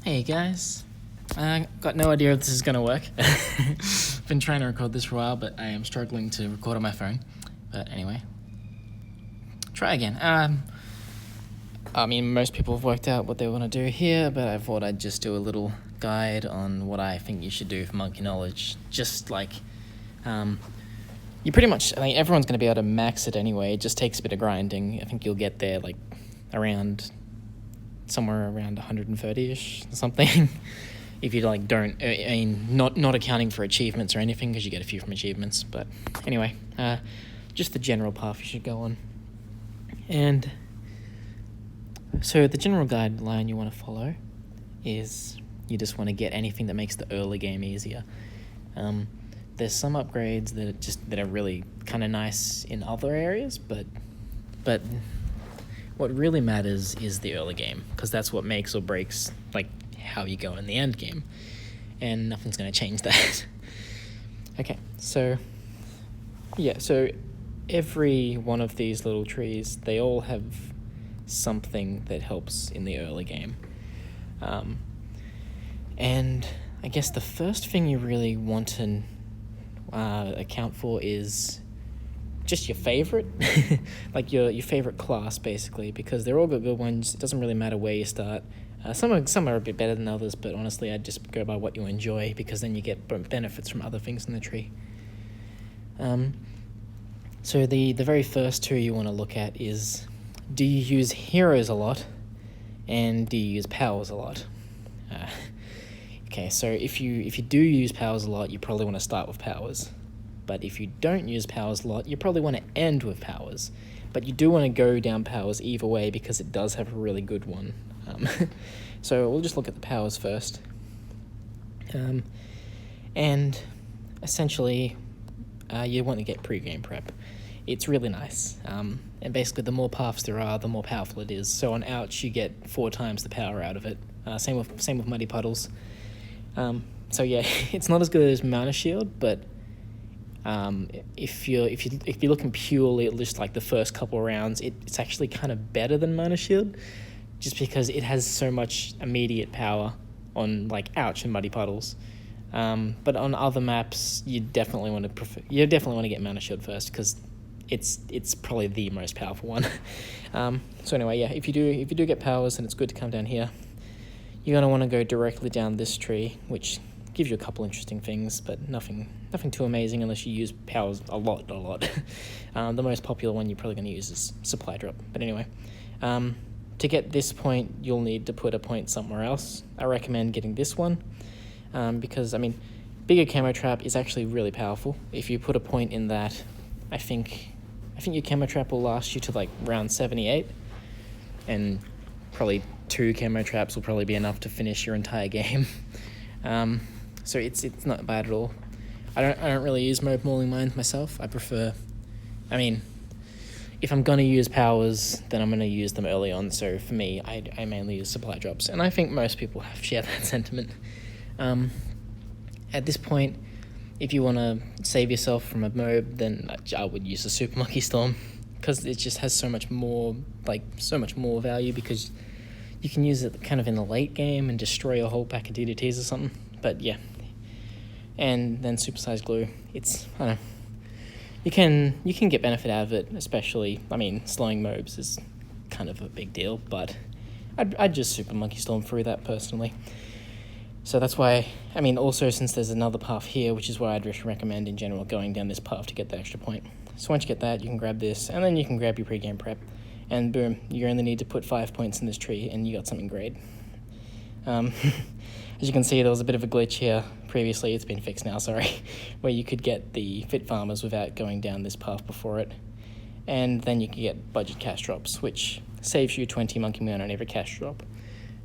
Hey guys, I got no idea if this is gonna work. Been trying to record this for a while, but I am struggling to record on my phone. But anyway, try again. Most people have worked out what they want to do here, but I thought I'd just do a little guide on what I think you should do for monkey knowledge. Just like, you pretty much, everyone's going to be able to max it anyway. It just takes a bit of grinding. I think you'll get there somewhere around 130-ish or something. If you not accounting for achievements or anything, because you get a few from achievements. But anyway, just the general path you should go on. And so the general guideline you want to follow is you just want to get anything that makes the early game easier. There's some upgrades that are really kind of nice in other areas, but what really matters is the early game, because that's what makes or breaks how you go in the end game, and nothing's going to change that. Okay, so every one of these little trees, they all have something that helps in the early game. And I guess the first thing you really want to account for is just your favorite, your favorite class, basically, because they're all good ones. It doesn't really matter where you start. Some are a bit better than others, but honestly, I'd just go by what you enjoy, because then you get benefits from other things in the tree. So the very first two you want to look at is, do you use heroes a lot, and do you use powers a lot? Okay, so if you do use powers a lot, you probably want to start with powers. But if you don't use powers a lot, you probably want to end with powers. But you do want to go down powers either way, because it does have a really good one. So we'll just look at the powers first. And essentially, you want to get pre-game prep. It's really nice. And basically, the more paths there are, the more powerful it is. So on Ouch, you get 4 times the power out of it. Same with Muddy Puddles. So yeah, it's not as good as Mana Shield, but if you're looking purely at just the first couple rounds, it's actually kind of better than Mana Shield, just because it has so much immediate power on Ouch and Muddy Puddles. But on other maps, you definitely want to get Mana Shield first, because it's probably the most powerful one. So anyway, yeah, if you do get powers, then it's good to come down here. You're gonna want to go directly down this tree, which gives you a couple interesting things, but nothing too amazing unless you use powers a lot. The most popular one you're probably going to use is Supply Drop. But anyway, to get this point, you'll need to put a point somewhere else. I recommend getting this one, because Bigger Camo Trap is actually really powerful. If you put a point in that, I think your Camo Trap will last you to round 78, and probably 2 Camo Traps will probably be enough to finish your entire game. So it's not bad at all. I don't really use Mob Mauling Mines myself. I prefer, if I'm gonna use powers, then I'm gonna use them early on. So for me, I mainly use Supply Drops, and I think most people share that sentiment. At this point, if you want to save yourself from a mob, then I would use the Super Monkey Storm, because it just has so much more value, because you can use it kind of in the late game and destroy a whole pack of DDTs or something. But yeah, and then Supersized Glue. You can get benefit out of it, especially, slowing mobs is kind of a big deal, but I'd just Super Monkey Storm through that personally. So that's why, also since there's another path here, which is why I'd just recommend in general going down this path to get the extra point. So once you get that, you can grab this, and then you can grab your pre-game prep, and boom, you only need to put 5 points in this tree, and you got something great. As you can see, there was a bit of a glitch here previously. It's been fixed now, sorry, where you could get the Fit Farmers without going down this path before it. And then you can get Budget Cash Drops, which saves you 20 Monkey Mana on every cash drop.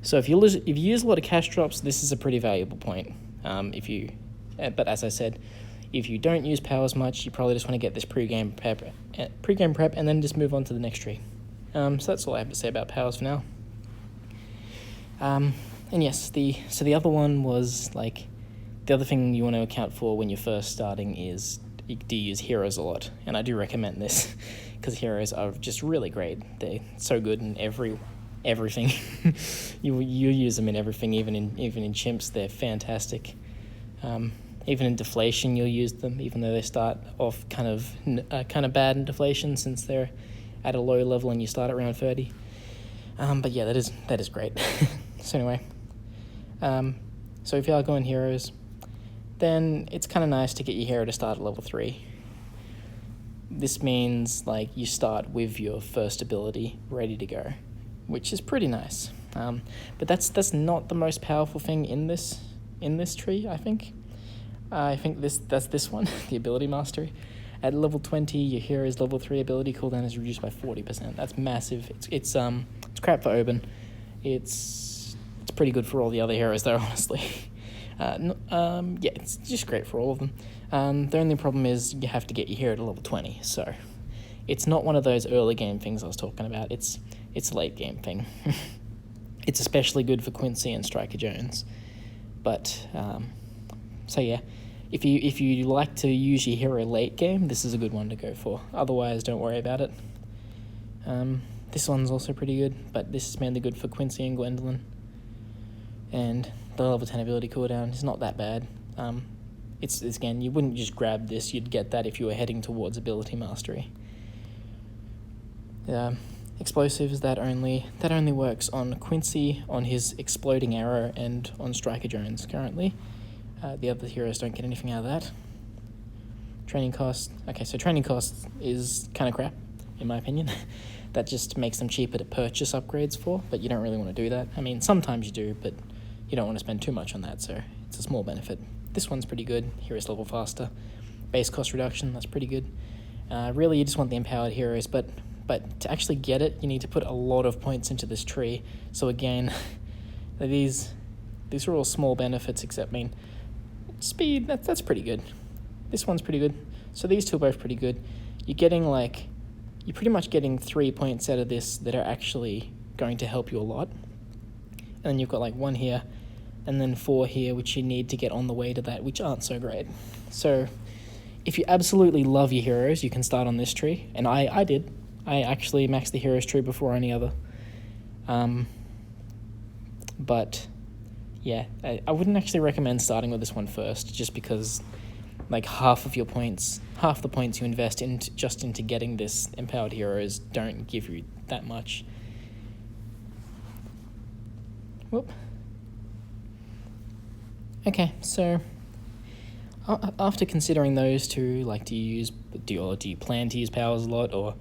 So if you use a lot of cash drops, this is a pretty valuable point. But as I said, if you don't use powers much, you probably just want to get this pre-game prep, and then just move on to the next tree. So that's all I have to say about powers for now. And yes, the other one was the other thing you want to account for when you're first starting is, do you use heroes a lot? And I do recommend this, because heroes are just really great. They're so good in every everything. you use them in everything, even in chimps. They're fantastic. Even in deflation, you'll use them, even though they start off kind of bad in deflation since they're at a low level and you start at round 30. But yeah, that is great. So anyway, so if you are going heroes, then it's kind of nice to get your hero to start at level 3. This means like you start with your first ability ready to go, which is pretty nice. But that's not the most powerful thing in this tree, I think. I think that's this one, the ability mastery. At level 20, your hero's level 3 ability cooldown is reduced by 40%. That's massive. It's crap for Oban. It's pretty good for all the other heroes though, honestly. Yeah, it's just great for all of them. The only problem is you have to get your hero to level 20, so it's not one of those early game things I was talking about. It's a late game thing. It's especially good for Quincy and Striker Jones. But so yeah, if you like to use your hero late game, this is a good one to go for. Otherwise, don't worry about it. This one's also pretty good, but this is mainly good for Quincy and Gwendolyn. And the level 10 ability cooldown is not that bad. It's again, you wouldn't just grab this, you'd get that if you were heading towards ability mastery. Explosives, that only works on Quincy, on his exploding arrow, and on Striker Jones currently. The other heroes don't get anything out of that. Training cost. Okay, so training cost is kind of crap, in my opinion. That just makes them cheaper to purchase upgrades for, but you don't really want to do that. I mean, sometimes you do, but you don't want to spend too much on that, so it's a small benefit. This one's pretty good. Heroes level faster. Base cost reduction, that's pretty good. Really, you just want the empowered heroes, but to actually get it, you need to put a lot of points into this tree. So again, these are all small benefits, except, I mean, speed, that's pretty good. This one's pretty good. So these two are both pretty good. You're pretty much getting 3 points out of this that are actually going to help you a lot. And then you've got like 1 here, and then 4 here, which you need to get on the way to that, which aren't so great. So if you absolutely love your heroes, you can start on this tree. And I did. I actually maxed the heroes tree before any other. But yeah, I wouldn't actually recommend starting with this one first, just because like half the points you invest into getting this empowered heroes don't give you that much. Whoop. Okay, so after considering those two, like, do you plan to use powers a lot, or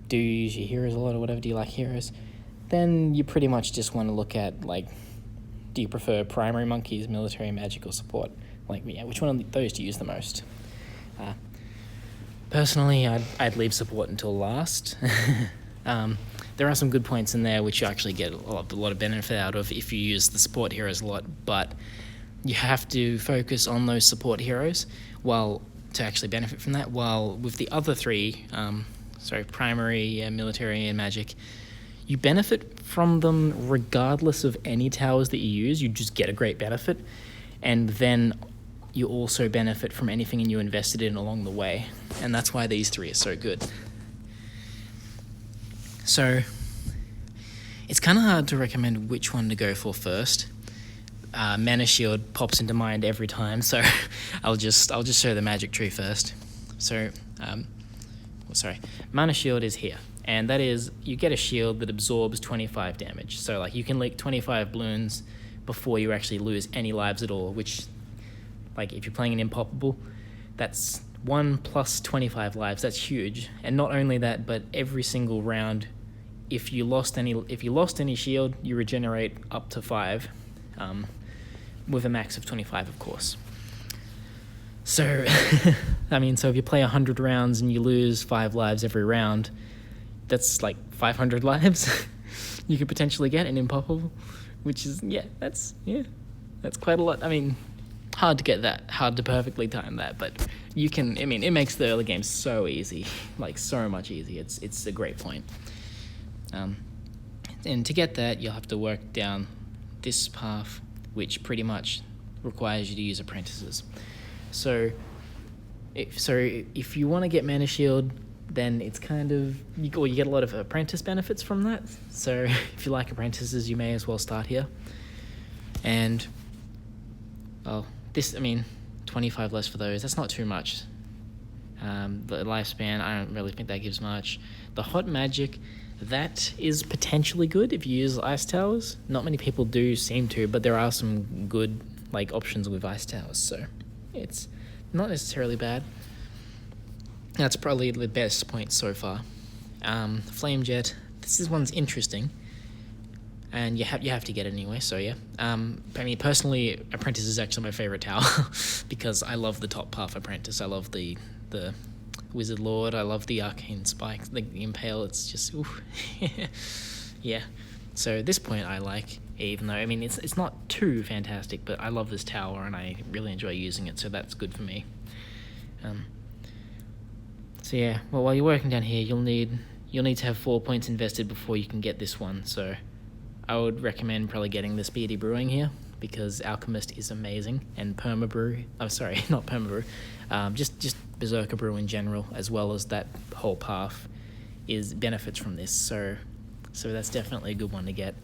do you use your heroes a lot, or whatever? Do you like heroes? Then you pretty much just want to look at, like, do you prefer primary monkeys, military, magic, or support? Like, yeah, which one of those do you use the most? Personally, I'd leave support until last. There are some good points in there which you actually get a lot of benefit out of if you use the support heroes a lot, but you have to focus on those support heroes to actually benefit from that, while with the other three, primary, military, and magic, you benefit from them regardless of any towers that you use. You just get a great benefit, and then you also benefit from anything you invested in along the way, and that's why these three are so good. So it's kind of hard to recommend which one to go for first. Mana Shield pops into mind every time, so I'll just show the magic tree first. So, Mana Shield is here, and that is, you get a shield that absorbs 25 damage. So like you can leak 25 balloons before you actually lose any lives at all, which, like, if you're playing an Impoppable, that's 1 plus 25 lives. That's huge. And not only that, but every single round, if you lost any shield, you regenerate up to 5, with a max of 25, of course. So, I mean, so if you play 100 rounds and you lose 5 lives every round, that's like 500 lives you could potentially get in Impoppable, which is, that's quite a lot. I mean, hard to get that, hard to perfectly time that, but you can, I mean, it makes the early game so easy, like so much easier. It's a great point. And to get that, you'll have to work down this path, which pretty much requires you to use apprentices. So if you want to get Mana Shield, then it's kind of you get a lot of apprentice benefits from that. So if you like apprentices, you may as well start here. And well, 25 less for those. That's not too much. The lifespan, I don't really think that gives much. The hot magic, that is potentially good if you use ice towers. Not many people do seem to, but there are some good options with ice towers, so it's not necessarily bad. That's probably the best point so far. Flame jet, one's interesting, and you have to get it anyway. So yeah, personally, apprentice is actually my favorite tower because I love the top path apprentice. I love the wizard lord. I love the arcane spike, the impale. It's just oof. Yeah. So this point I like, even though it's not too fantastic, but I love this tower and I really enjoy using it. So that's good for me. So yeah, well, while you're working down here, you'll need to have 4 points invested before you can get this one. So I would recommend probably getting the Speedy Brewing here because Alchemist is amazing, and Permabrew. I'm sorry, not Permabrew. Just Berserker Brew in general, as well as that whole path, is benefits from this. So that's definitely a good one to get.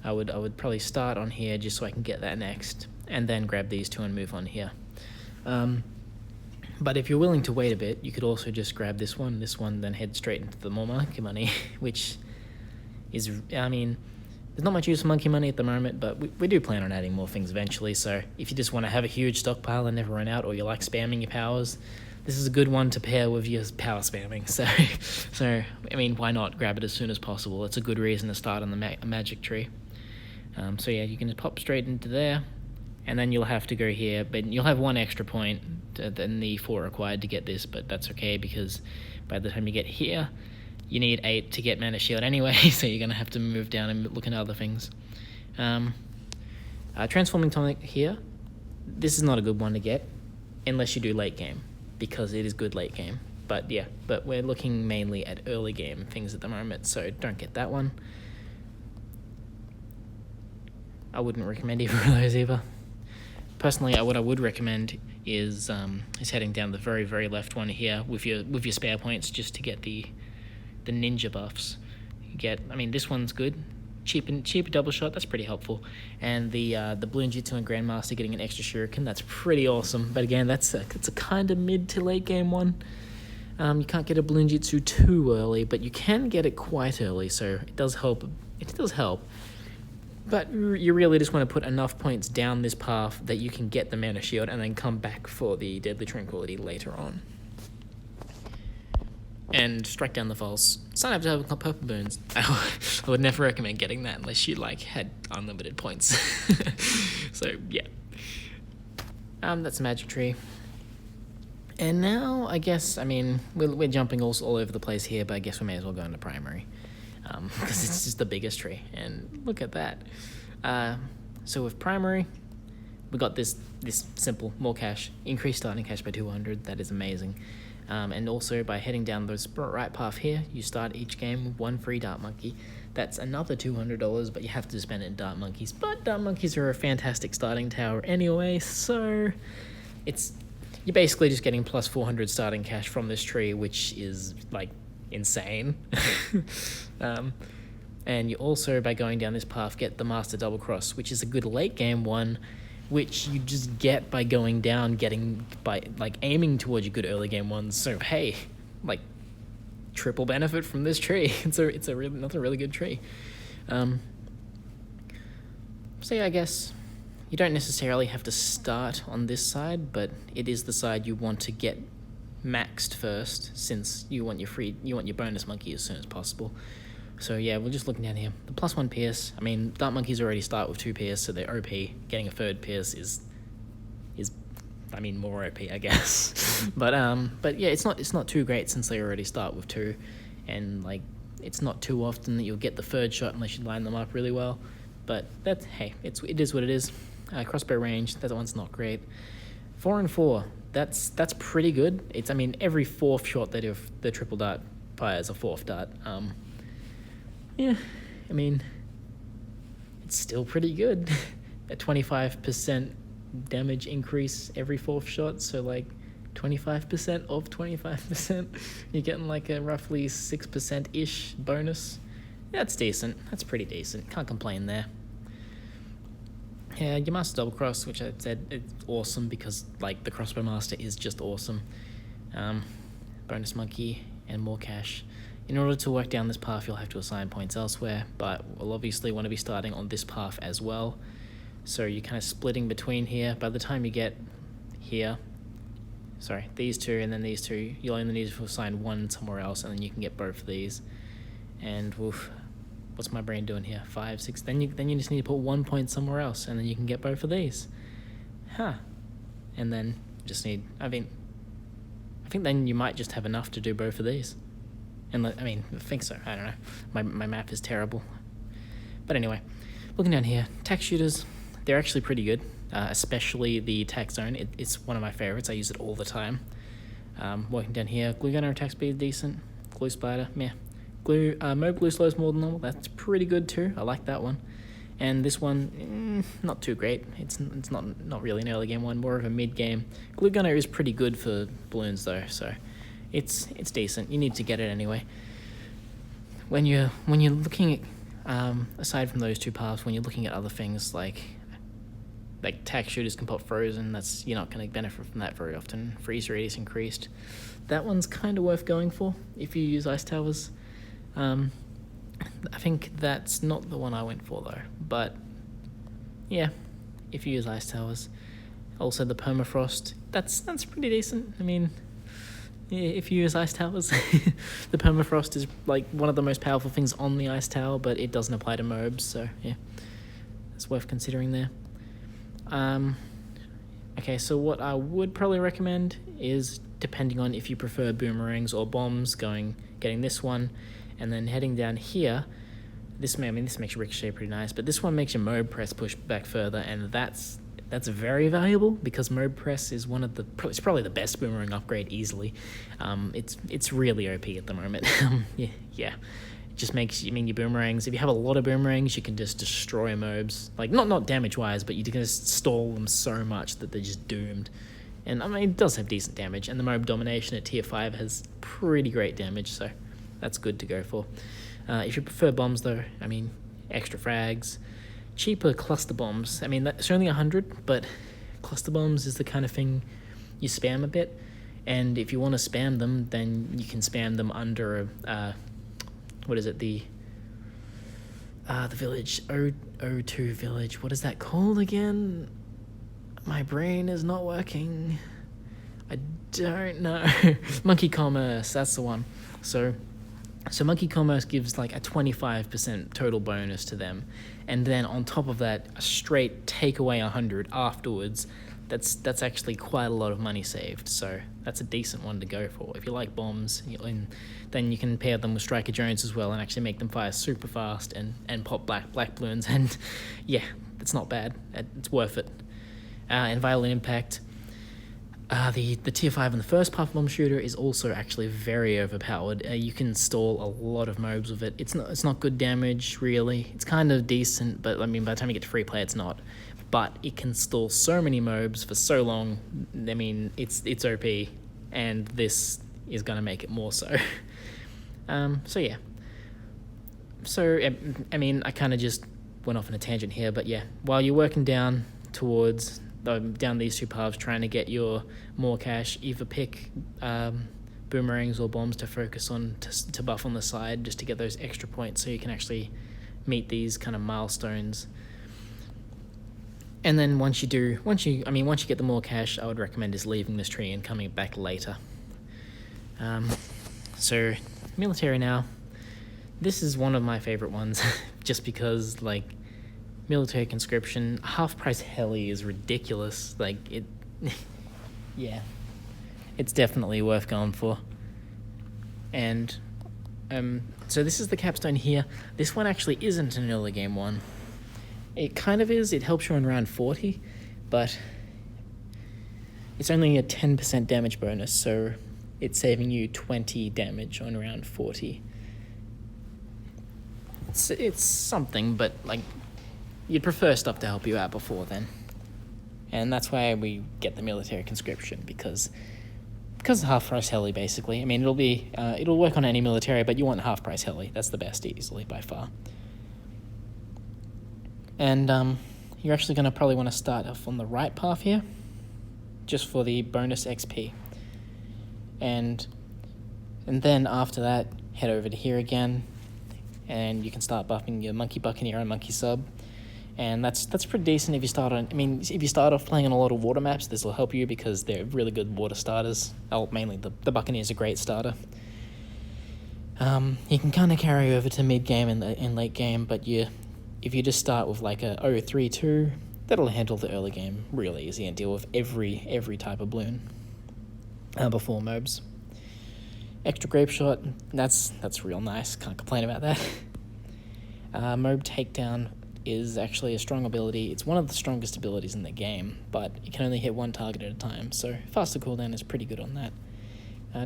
I would probably start on here just so I can get that next, and then grab these two and move on here. But if you're willing to wait a bit, you could also just grab this one, then head straight into the more monkey money, which is, there's not much use for monkey money at the moment, but we do plan on adding more things eventually. So if you just want to have a huge stockpile and never run out, or you like spamming your powers, this is a good one to pair with your power spamming. So why not grab it as soon as possible? It's a good reason to start on the magic tree. So yeah, you can just pop straight into there, and then you'll have to go here, but you'll have 1 extra point than the 4 required to get this, but that's okay because by the time you get here, you need 8 to get Mana Shield anyway, so you're going to have to move down and look at other things. Transforming Tonic here, this is not a good one to get unless you do late game, because it is good late game. But we're looking mainly at early game things at the moment, so don't get that one. I wouldn't recommend either of those either. Personally, what I would recommend is heading down the very, very left one here with your spare points just to get the ninja buffs. You get, this one's good. Cheap double shot, that's pretty helpful. And the Balloon Jitsu and Grandmaster getting an extra shuriken, that's pretty awesome. But again, that's a kind of mid to late game one. You can't get a Balloon Jitsu too early, but you can get it quite early, so it does help. It does help. But you really just want to put enough points down this path that you can get the Mana Shield and then come back for the Deadly Tranquility later on. And strike down the false. Sign up to have purple boons. I would never recommend getting that unless you had unlimited points. So yeah. That's a magic tree. And now I guess we're jumping all over the place here, but I guess we may as well go into primary. Because it's just the biggest tree, and look at that. So with primary, we got this simple, more cash, increased starting cash by 200, that is amazing. And also by heading down the right path here, you start each game with 1 free Dart Monkey. That's another $200, but you have to spend it in Dart Monkeys. But Dart Monkeys are a fantastic starting tower anyway, so you're basically just getting plus 400 starting cash from this tree, which is insane. And you also, by going down this path, get the Master Double Cross, which is a good late game one, which you just get by going down, aiming towards your good early game ones. So hey, triple benefit from this tree. It's another really good tree. So yeah, I guess you don't necessarily have to start on this side, but it is the side you want to get maxed first, since you want your bonus monkey as soon as possible. So yeah, we're just looking down here. The +1 Pierce, Dart Monkeys already start with 2 Pierce, so they're OP. Getting a 3rd Pierce is more OP, I guess. But yeah, it's not too great since they already start with 2, and it's not too often that you'll get the 3rd shot unless you line them up really well. But it is what it is. Crossbow range, that one's not great. 4 and 4. That's pretty good. It's every 4th shot that if the triple dart fires a 4th dart. Yeah, it's still pretty good. A 25% damage increase every 4th shot, so 25% of 25%. You're getting like a roughly 6%-ish bonus. That's decent. That's pretty decent. Can't complain there. Yeah, your Master Double Cross, which I said, it's awesome because like the Crossbow Master is just awesome. Bonus Monkey and more cash. In order to work down this path, you'll have to assign points elsewhere, but we'll obviously want to be starting on this path as well. So you're kind of splitting between here. By the time you get here, sorry, these two and then these two, you'll only need to assign one somewhere else, and then you can get both of these. And woof, what's my brain doing here? 5, 6. Then you just need to put 1 point somewhere else, and then you can get both of these. And then just need. I think then you might just have enough to do both of these. And I think so. I don't know. My map is terrible. But anyway, looking down here, tack shooters, they're actually pretty good. Especially the tack zone. It's one of my favorites. I use it all the time. Working down here, glue gunner attack speed decent. Glue spider, meh. Mob glue slows more than normal. That's pretty good too. I like that one. And this one, not too great. It's not really an early game one, more of a mid game. Glue gunner is pretty good for balloons though, so it's decent. You need to get it anyway. When you're looking at aside from those two paths, when you're looking at other things like tack shooters can pop frozen, you're not going to benefit from that very often. Freeze radius increased. That one's kind of worth going for if you use ice towers. I think that's not the one I went for though, but yeah, if you use ice towers. Also the permafrost, that's pretty decent. If you use ice towers, the permafrost is like one of the most powerful things on the ice tower, but it doesn't apply to mobs, so yeah, it's worth considering there. Okay, so what I would probably recommend is, depending on if you prefer boomerangs or bombs, getting this one, and then heading down here. This makes your ricochet pretty nice, but this one makes your mob press push back further, and that's very valuable because mob press is it's probably the best boomerang upgrade easily. It's really OP at the moment. Yeah. It just makes your boomerangs. If you have a lot of boomerangs, you can just destroy mobs. Like not damage wise, but you can just stall them so much that they're just doomed. And it does have decent damage, and the mob domination at tier 5 has pretty great damage, so that's good to go for. If you prefer bombs though, extra frags, cheaper cluster bombs. That's only 100, but cluster bombs is the kind of thing you spam a bit. And if you want to spam them, then you can spam them under the village, O2 village. What is that called again? My brain is not working. I don't know. Monkey Commerce, that's the one. So Monkey Commerce gives like a 25% total bonus to them, and then on top of that, a straight take away 100 afterwards. That's actually quite a lot of money saved, so that's a decent one to go for. If you like bombs, then you can pair them with Striker Jones as well and actually make them fire super fast and pop black balloons, and yeah, it's not bad. It's worth it. And Violent Impact. The tier 5 in the first Puff Bomb Shooter is also actually very overpowered. You can stall a lot of mobs with it. It's not good damage, really. It's kind of decent, but by the time you get to free play, it's not. But it can stall so many mobs for so long. It's OP, and this is going to make it more so. So yeah. So, I kind of just went off on a tangent here, but yeah. While you're working down these two paths, trying to get your more cash, either pick boomerangs or bombs to focus on to buff on the side, just to get those extra points so you can actually meet these kind of milestones. And then once you get the more cash, I would recommend just leaving this tree and coming back later. So military now. This is one of my favorite ones, just because military conscription, half price heli is ridiculous. Yeah, it's definitely worth going for. And so this is the capstone here. This one actually isn't an early game one. It kind of is. It helps you on round 40, but it's only a 10% damage bonus, so it's saving you 20 damage on round 40. It's something, but you'd prefer stuff to help you out before then. And that's why we get the military conscription, because because half price heli, basically. I mean, it'll work on any military, but you want half price heli. That's the best, easily by far. And you're actually going to probably want to start off on the right path here, just for the bonus XP. And then after that, head over to here again, and you can start buffing your Monkey Buccaneer and Monkey Sub. And that's pretty decent if you start on. I mean, if you start off playing on a lot of water maps, this will help you because they're really good water starters. Oh, mainly the Buccaneer is a great starter. You can kind of carry over to mid game and in late game, but if you just start with like a 0-3-2, that'll handle the early game real easy and deal with every type of balloon before mobs. Extra grape shot, that's real nice. Can't complain about that. Mob takedown is actually a strong ability. It's one of the strongest abilities in the game, but it can only hit one target at a time, so faster cooldown is pretty good on that.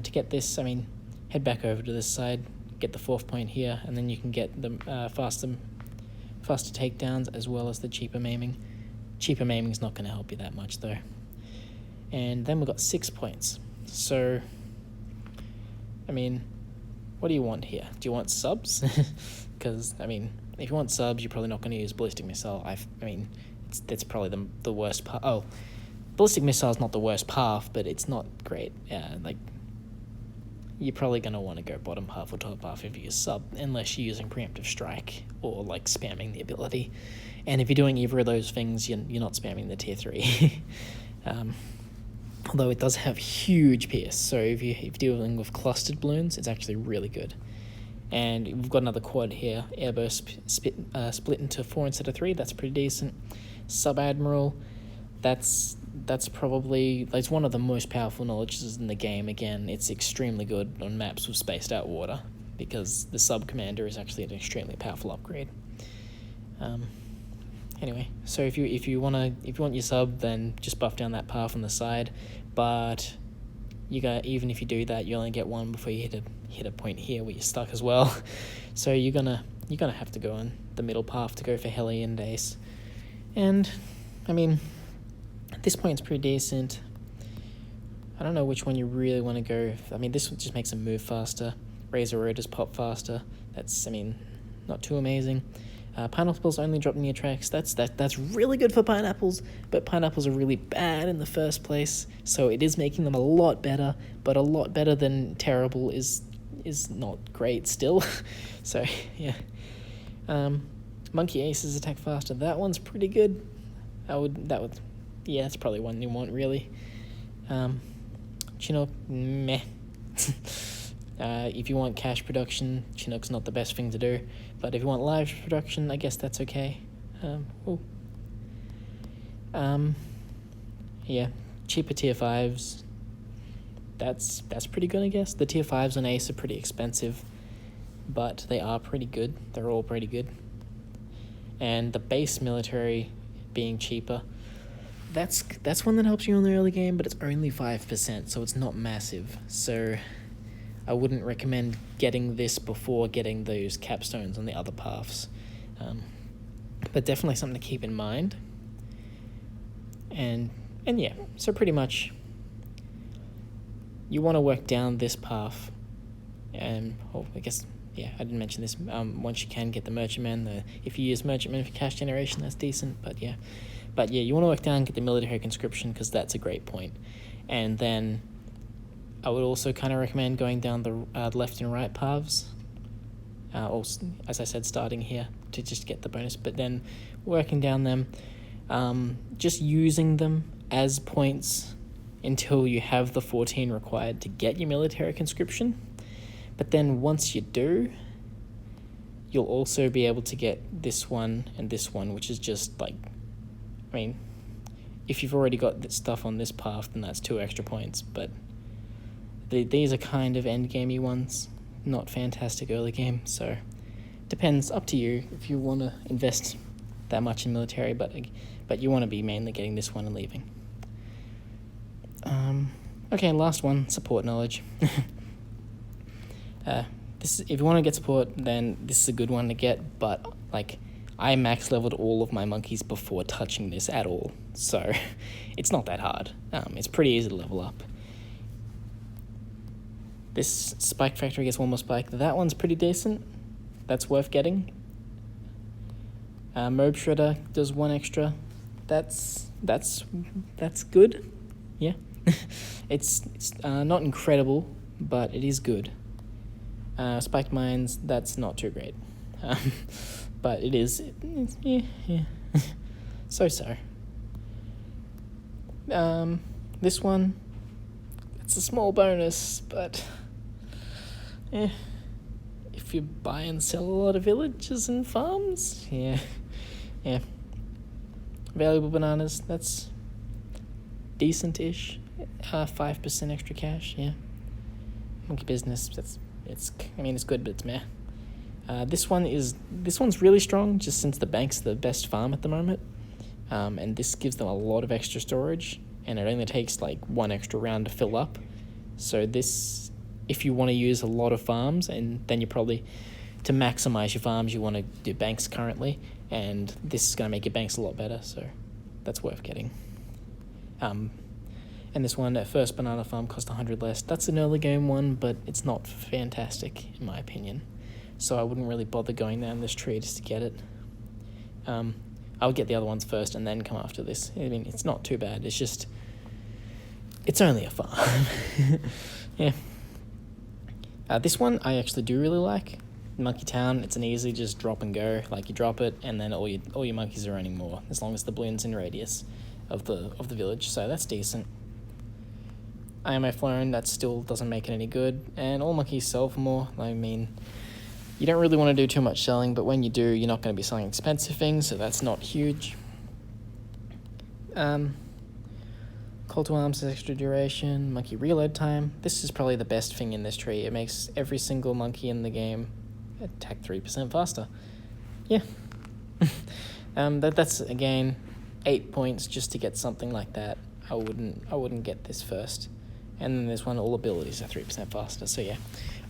To get this, I mean, head back over to this side, get the 4th point here, and then you can get the faster takedowns as well as the cheaper maiming. Cheaper maiming is not going to help you that much though. And then we've got 6 points. So, I mean, what do you want here? Do you want subs? Because, I mean, if you want subs, you're probably not going to use Ballistic Missile. I mean, that's probably the worst part. Oh, Ballistic Missile is not the worst path, but it's not great. Like, you're probably going to want to go bottom half or top half if you use sub, unless you're using Preemptive Strike or, like, spamming the ability. And if you're doing either of those things, you're not spamming the tier 3. Although it does have huge pierce, so if you're dealing with clustered balloons, it's actually really good. And we've got another quad here, Airburst split into 4 instead of 3, that's pretty decent. Sub-Admiral, that's probably, it's one of the most powerful knowledges in the game. Again, it's extremely good on maps with spaced out water, because the Sub-Commander is actually an extremely powerful upgrade. Anyway, so if you want your sub, then just buff down that path on the side, but even if you do that, you only get 1 before you hit a point here where you're stuck as well. So you're gonna have to go on the middle path to go for heli and ace. And I mean, at this point it's pretty decent. I don't know which one you really want to go. I mean, this one just makes them move faster. Razor Rotors pop faster. That's, I mean, not too amazing. Pineapples only drop near tracks. That's really good for pineapples, but pineapples are really bad in the first place, so it is making them a lot better, but a lot better than terrible is not great still. So yeah. Monkey Aces attack faster. That one's pretty good. Yeah, that's probably one you want really. Chinook, meh. If you want cash production, Chinook's not the best thing to do. But if you want live production, I guess that's okay. Yeah, cheaper tier 5s. That's pretty good, I guess. The tier 5s on Ace are pretty expensive, but they are pretty good. They're all pretty good. And the base military being cheaper, that's one that helps you in the early game, but it's only 5%, so it's not massive. So I wouldn't recommend getting this before getting those capstones on the other paths. But definitely something to keep in mind. And yeah, so pretty much you want to work down this path. And I guess, yeah, I didn't mention this. Once you can get the Merchantman, if you use Merchantman for cash generation, that's decent. But yeah, you want to work down, get the military conscription, because that's a great point. And then I would also kind of recommend going down the left and right paths. Also, as I said, starting here to just get the bonus, but then working down them, just using them as points until you have the 14 required to get your military conscription. But then once you do, you'll also be able to get this one and this one, which is just like, I mean, if you've already got this stuff on this path, then that's 2 extra points, but these are kind of endgamey ones, not fantastic early game, so depends, up to you if you want to invest that much in military, but you want to be mainly getting this one and leaving. Okay, last one, support knowledge. If you want to get support, then this is a good one to get, but like, I max leveled all of my monkeys before touching this at all, so it's not that hard. It's pretty easy to level up. This Spike Factory gets one more spike. That one's pretty decent. That's worth getting. Mob Shredder does one extra. That's good. Yeah. it's not incredible, but it is good. Spiked Mines, that's not too great. But it is, yeah. So. This one, it's a small bonus, but if you buy and sell a lot of villages and farms, yeah. Valuable bananas, that's decent-ish. 5% extra cash, yeah. Monkey business, it's good, but it's meh. This one's really strong, just since the bank's the best farm at the moment. And this gives them a lot of extra storage, and it only takes like one extra round to fill up. So this, if you want to use a lot of farms, and then you probably, to maximize your farms, you want to do banks currently, and this is going to make your banks a lot better, so that's worth getting. And this one, at first banana farm, cost 100 less. That's an early game one, but it's not fantastic, in my opinion. So I wouldn't really bother going down this tree just to get it. I would get the other ones first and then come after this. I mean, it's not too bad. It's just, it's only a farm. Yeah. This one I actually do really like. Monkey Town, it's an easy just drop and go. Like, you drop it, and then all your monkeys are earning more, as long as the balloon's in radius of the village. So that's decent. IMF loan, that still doesn't make it any good. And all monkeys sell for more. I mean, you don't really want to do too much selling, but when you do, you're not going to be selling expensive things, so that's not huge. Call to Arms has extra duration. Monkey reload time. This is probably the best thing in this tree. It makes every single monkey in the game attack 3% faster. Yeah. That's again 8 points just to get something like that. I wouldn't get this first. And then this one, all abilities are 3% faster. So yeah,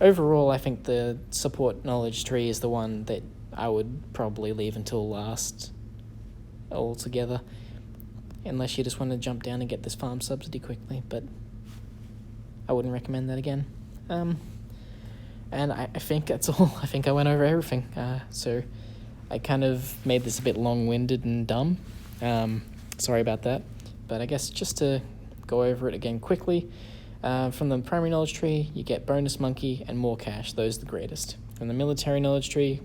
overall, I think the support knowledge tree is the one that I would probably leave until last altogether, unless you just want to jump down and get this farm subsidy quickly, but I wouldn't recommend that again. And I think that's all. I think I went over everything. So I kind of made this a bit long-winded and dumb. Sorry about that. But I guess just to go over it again quickly, from the primary knowledge tree, you get bonus monkey and more cash. Those are the greatest. From the military knowledge tree,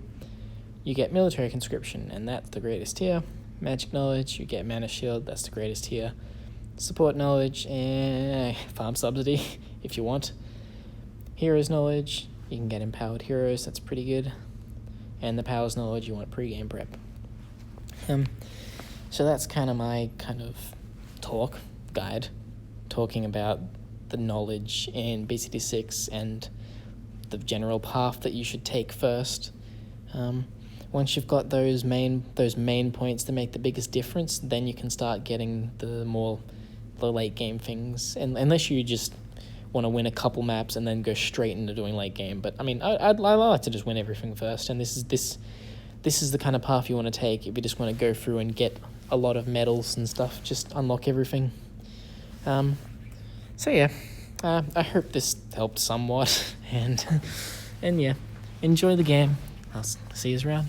you get military conscription, and that's the greatest here. Magic knowledge, you get mana shield. That's the greatest here. Support knowledge, and farm subsidy if you want. Heroes knowledge, you can get empowered heroes. That's pretty good. And the powers knowledge, you want pre-game prep. So that's kind of my guide, talking about the knowledge in BTD6 and the general path that you should take first. Once you've got those main points that make the biggest difference, then you can start getting the late game things. And unless you just want to win a couple maps and then go straight into doing late game. But I mean, I like to just win everything first. And this is the kind of path you want to take if you just want to go through and get a lot of medals and stuff. Just unlock everything. So yeah, I hope this helped somewhat, and yeah, enjoy the game. I'll see you around.